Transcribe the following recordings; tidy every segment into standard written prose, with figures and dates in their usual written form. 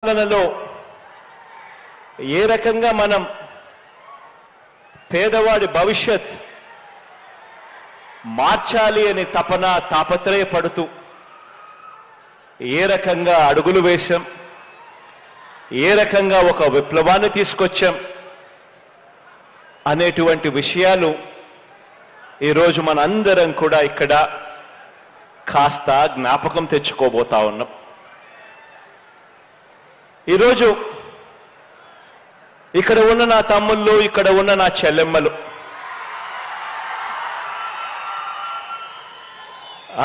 పాలనలో ఏ రకంగా మనం పేదవాడి భవిష్యత్ మార్చాలి అని తాపత్రయపడుతూ ఏ రకంగా అడుగులు వేశాం, ఏ రకంగా ఒక విప్లవాన్ని తీసుకొచ్చాం అనేటువంటి విషయాలు ఈరోజు మనందరం కూడా ఇక్కడ కాస్త జ్ఞాపకం తెచ్చుకోబోతా ఉన్నాం. ఈరోజు ఇక్కడ ఉన్న నా తమ్ముళ్ళు, ఇక్కడ ఉన్న నా చెల్లెమ్మలు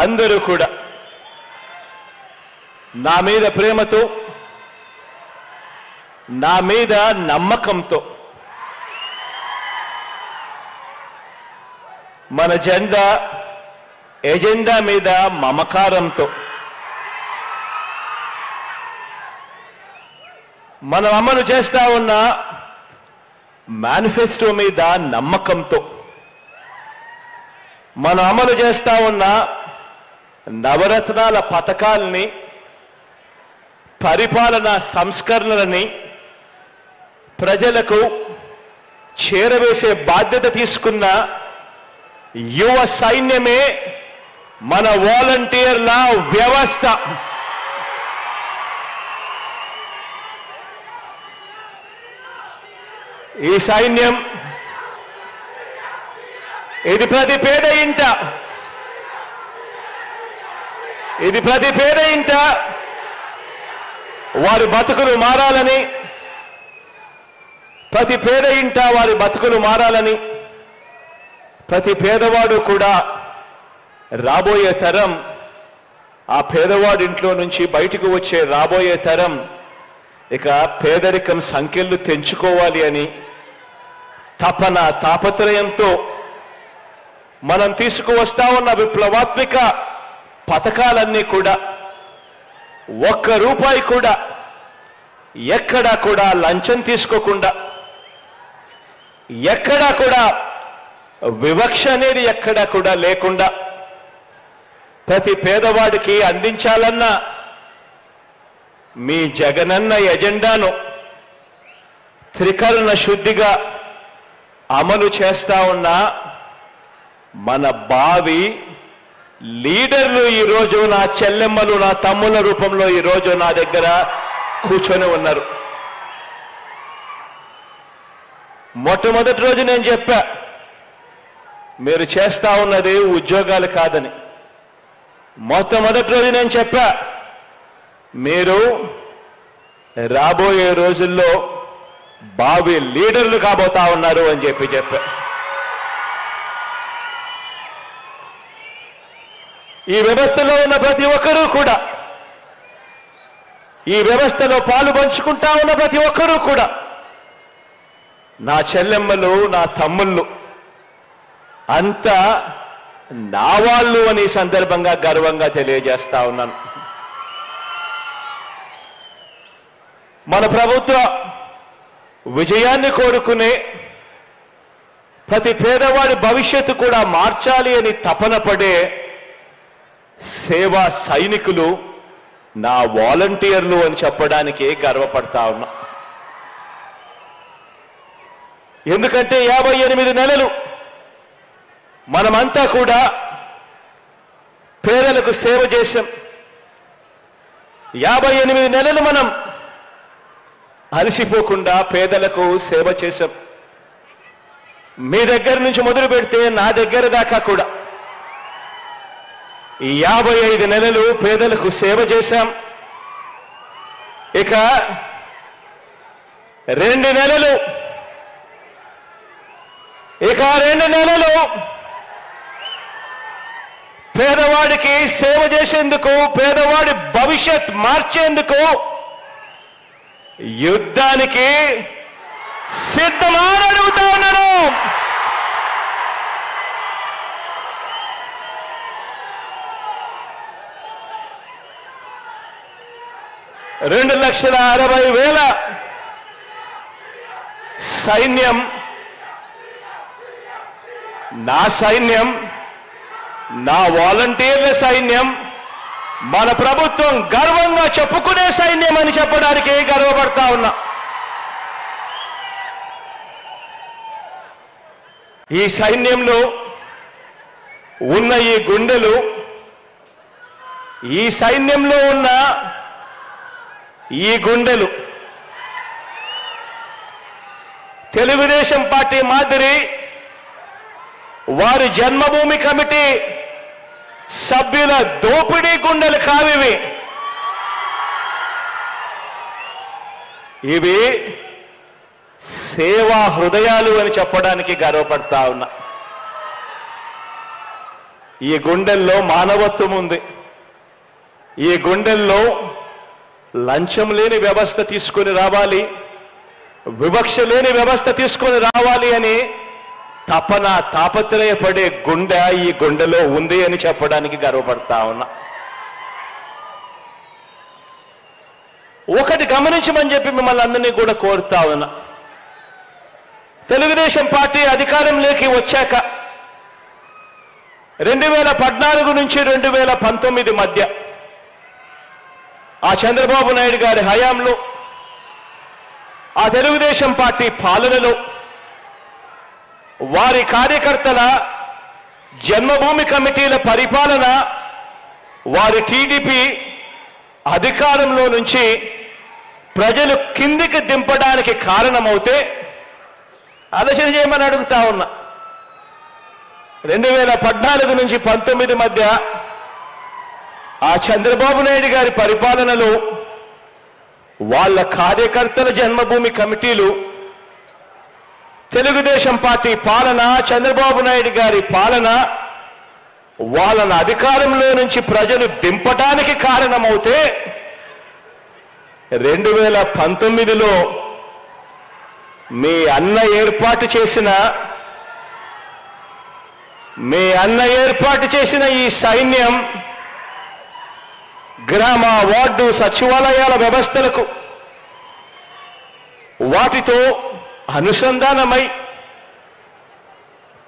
అందరూ కూడా నా మీద ప్రేమతో, నా మీద నమ్మకంతో మన ఎజెండా మీద మమకారంతో మనం అమలు చేస్తా ఉన్న మేనిఫెస్టో మీద నమ్మకంతో మనం అమలు చేస్తా ఉన్న నవరత్నాల పథకాల్ని, పరిపాలనా సంస్కరణలని ప్రజలకు చేరవేసే బాధ్యత తీసుకున్న యువ సైన్యమే మన వాలంటీర్ల వ్యవస్థ. ఈ సైన్యం ఇది ప్రతి పేద ఇంట వారి బతుకులు మారాలని, ప్రతి పేద ఇంట వారి బతుకులు మారాలని, ప్రతి పేదవాడు కూడా రాబోయే తరం, ఆ పేదవాడి ఇంట్లో నుంచి బయటకు వచ్చే రాబోయే తరం ఇక పేదరికం సంఖ్యలు తెంచుకోవాలి అని తాపత్రయంతో మనం తీసుకువస్తా ఉన్న విప్లవాత్మక పథకాలన్నీ కూడా ఒక్క రూపాయి కూడా ఎక్కడా కూడా లంచం తీసుకోకుండా, ఎక్కడా కూడా వివక్ష అనేది ఎక్కడా కూడా లేకుండా ప్రతి పేదవాడికి అందించాలన్న మీ జగనన్న ఎజెండాను త్రికరణ శుద్ధిగా అమలు చేస్తా ఉన్న మన భావి లీడర్లు ఈరోజు నా చెల్లెమ్మలు, నా తమ్ముల రూపంలో ఈరోజు నా దగ్గర కూర్చొని ఉన్నారు. మొట్టమొదటి రోజు నేను చెప్పా, మీరు చేస్తా ఉన్నది ఉద్యోగాలు కాదని. మొట్టమొదటి రోజు నేను చెప్పా, మీరు రాబోయే రోజుల్లో భావి లీడర్లు కాబోతా ఉన్నారు అని చెప్పా. ఈ వ్యవస్థలో ఉన్న ప్రతి ఒక్కరూ కూడా, ఈ వ్యవస్థలో పాలు పంచుకుంటా ఉన్న ప్రతి ఒక్కరూ కూడా నా చెల్లెమ్మలు, నా తమ్ముళ్ళు అంతా నా వాళ్ళు అని ఈ సందర్భంగా గర్వంగా తెలియజేస్తా ఉన్నాను. మన ప్రభుత్వ విజయాన్ని కోరుకునే ప్రతి పేదవాడి భవిష్యత్తు కూడా మార్చాలి అని తపన పడే సేవా సైనికులు నా వాలంటీర్లు అని చెప్పడానికే గర్వపడతా ఉన్నా. ఎందుకంటే 58 నెలలు మనమంతా కూడా పేదలకు సేవ చేశాం. 58 నెలలు మనం అలసిపోకుండా పేదలకు సేవ చేశాం. మీ దగ్గర నుంచి మొదలు పెడితే నా దగ్గర దాకా కూడా ఈ 55 నెలలు పేదలకు సేవ చేశాం. ఇక 2 నెలలు పేదవాడికి సేవ చేసేందుకు, పేదవాడి భవిష్యత్ మార్చేందుకు యుద్ధానికి సిద్ధమని అడుగుతా ఉన్నాను. $2,60,000 సైన్యం, నా సైన్యం, నా వాలంటీర్ల సైన్యం మన ప్రభుత్వం గర్వంగా చెప్పుకునే సైన్యం అని చెప్పడానికి గర్వపడతా ఉన్నా. ఈ సైన్యంలో ఉన్న ఈ గుండెలు, ఈ సైన్యంలో ఉన్న ఈ గుండెలు తెలుగుదేశం పార్టీ మాదిరి వారి జన్మభూమి కమిటీ సభ్యుల దోపిడీ గుండెలు కావివి. ఇవి సేవా హృదయాలు అని చెప్పడానికి గర్వపడతా ఉన్నా. ఈ గుండెల్లో మానవత్వం ఉంది. ఈ గుండెల్లో లంచం లేని వ్యవస్థ తీసుకొని రావాలి, వివక్ష లేని వ్యవస్థ తీసుకొని రావాలి అని తపన తాపత్రయపడే గుండె ఈ గుండెలో ఉంది అని చెప్పడానికి గర్వపడతా ఉన్నా. ఒకటి గమనించమని చెప్పి మిమ్మల్ని అందరినీ కూడా కోరుతా ఉన్నా. తెలుగుదేశం పార్టీ అధికారంలోకి వచ్చాక 2014 నుంచి 2019 మధ్య ఆ చంద్రబాబు నాయుడు గారి హయాంలో, ఆ తెలుగుదేశం పార్టీ పాలనలో వారి కార్యకర్తల జన్మభూమి కమిటీల పరిపాలన, వారి టీడీపీ అధికారంలో నుంచి ప్రజలు కిందికి దింపడానికి కారణమవుతే ఆలోచన చేయమని అడుగుతా ఉన్నా. 2014 నుంచి 19 మధ్య ఆ చంద్రబాబు నాయుడు గారి పరిపాలనలో వాళ్ళ కార్యకర్తల జన్మభూమి కమిటీలు, తెలుగుదేశం పార్టీ పాలన, చంద్రబాబు నాయుడు గారి పాలన వాళ్ళని అధికారంలో నుంచి ప్రజలు దింపడానికి కారణమవుతే 2019లో మీ అన్న ఏర్పాటు చేసిన ఈ సైన్యం గ్రామ, వార్డు, సచివాలయాల వ్యవస్థలకు వాటితో అనుసంధానమై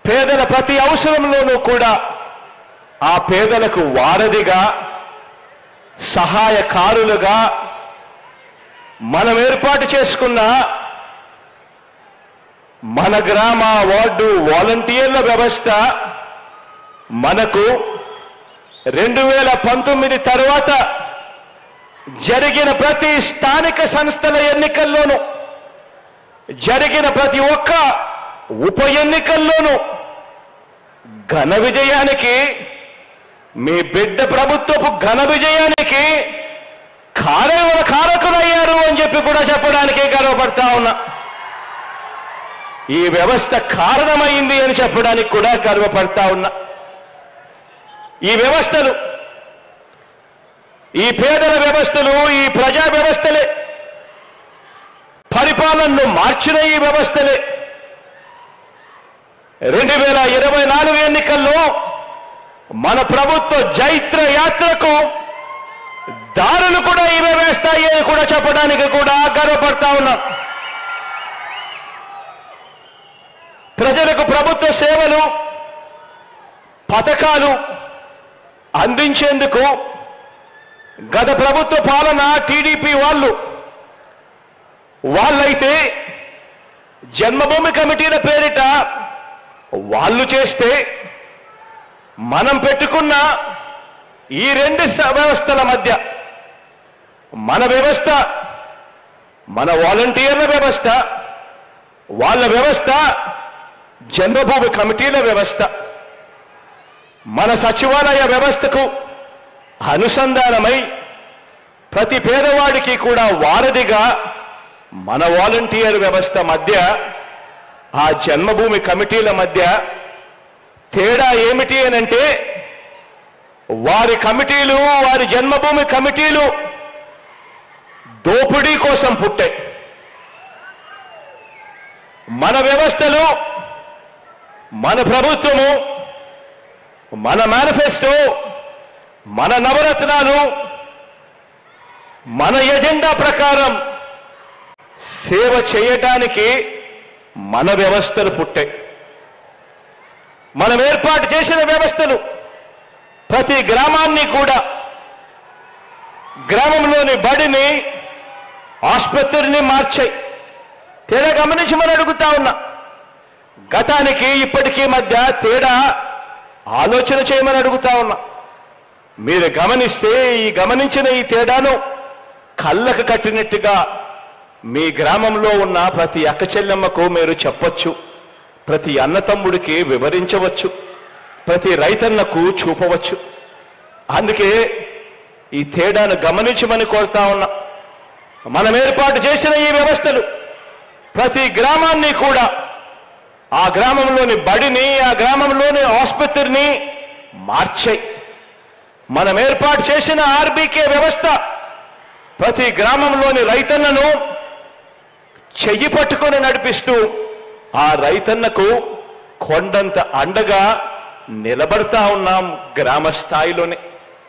పేదల ప్రతి అవసరంలోనూ కూడా ఆ పేదలకు వారధిగా, సహాయకారులుగా మనం ఏర్పాటు చేసుకున్న మన గ్రామ, వార్డు వాలంటీర్ల వ్యవస్థ మనకు 2019 తర్వాత జరిగిన ప్రతి స్థానిక సంస్థల ఎన్నికల్లోనూ, జరిగిన ప్రతి ఒక్క ఉప ఎన్నికల్లోనూ ఘన విజయానికి, మీ బిడ్డ ప్రభుత్వపు ఘన విజయానికి కారకులయ్యారు అని చెప్పి కూడా చెప్పడానికి గర్వపడతా ఉన్నా. ఈ వ్యవస్థ కారణమైంది అని చెప్పడానికి కూడా గర్వపడతా ఉన్నా. ఈ వ్యవస్థలు, ఈ పేదల వ్యవస్థలు, ఈ ప్రజా వ్యవస్థలే, పరిపాలనను మార్చిన ఈ వ్యవస్థలే 2024 ఎన్నికల్లో మన ప్రభుత్వ జైత్ర యాత్రకు దారులు కూడా ఇవే వేస్తాయి అని కూడా చెప్పడానికి కూడా గర్వపడతా ఉన్నాం. ప్రజలకు ప్రభుత్వ సేవలు, పథకాలు అందించేందుకు గత ప్రభుత్వ పాలన టీడీపీ వాళ్ళైతే జన్మభూమి కమిటీల పేరిట వాళ్ళు చేస్తే, మనం పెట్టుకున్న ఈ రెండు వ్యవస్థల మధ్య మన వ్యవస్థ, మన వాలంటీర్ల వ్యవస్థ, వాళ్ళ వ్యవస్థ జన్మభూమి కమిటీల వ్యవస్థ, మన సచివాలయ వ్యవస్థకు అనుసంధానమై ప్రతి పేదవాడికి కూడా వారధిగా మన వాలంటీర్ వ్యవస్థ మధ్య, ఆ జన్మభూమి కమిటీల మధ్య తేడా ఏమిటి అనంటే, వారి కమిటీలు, వారి జన్మభూమి కమిటీలు దోపిడీ కోసం పుట్టాయి. మన వ్యవస్థలు, మన ప్రభుత్వము, మన మేనిఫెస్టో, మన నవరత్నాలు, మన ఎజెండా ప్రకారం సేవ చేయటానికి మన వ్యవస్థలు పుట్టాయి. మనం ఏర్పాటు చేసిన వ్యవస్థలు ప్రతి గ్రామాన్ని కూడా గ్రామంలోని బడిని ఆసుపత్రిని మార్చాయి. తేడా గమనించమని అడుగుతా ఉన్నా. గతానికి ఇప్పటికీ మధ్య తేడా ఆలోచన చేయమని అడుగుతా ఉన్నా. మీరు గమనిస్తే గమనించిన ఈ తేడాను కళ్ళకు కట్టినట్టుగా మీ గ్రామంలో ఉన్న ప్రతి అక్క చెల్లెమ్మకు మీరు చెప్పొచ్చు, ప్రతి అన్నతమ్ముడికి వివరించవచ్చు, ప్రతి రైతన్నకు చూపవచ్చు. అందుకే ఈ తేడాను గమనించమని కోరుతా ఉన్నా. మనం ఏర్పాటు చేసిన ఈ వ్యవస్థలు ప్రతి గ్రామాన్ని కూడా, ఆ గ్రామంలోని బడిని, ఆ గ్రామంలోని ఆసుపత్రిని మార్చాయి. మనం ఏర్పాటు చేసిన ఆర్బీకే వ్యవస్థ ప్రతి గ్రామంలోని రైతన్నను చెయ్యి పట్టుకొని నడిపిస్తూ ఆ రైతన్నకు కొండంత అండగా నిలబడతా ఉన్నాం గ్రామ స్థాయిలోనే.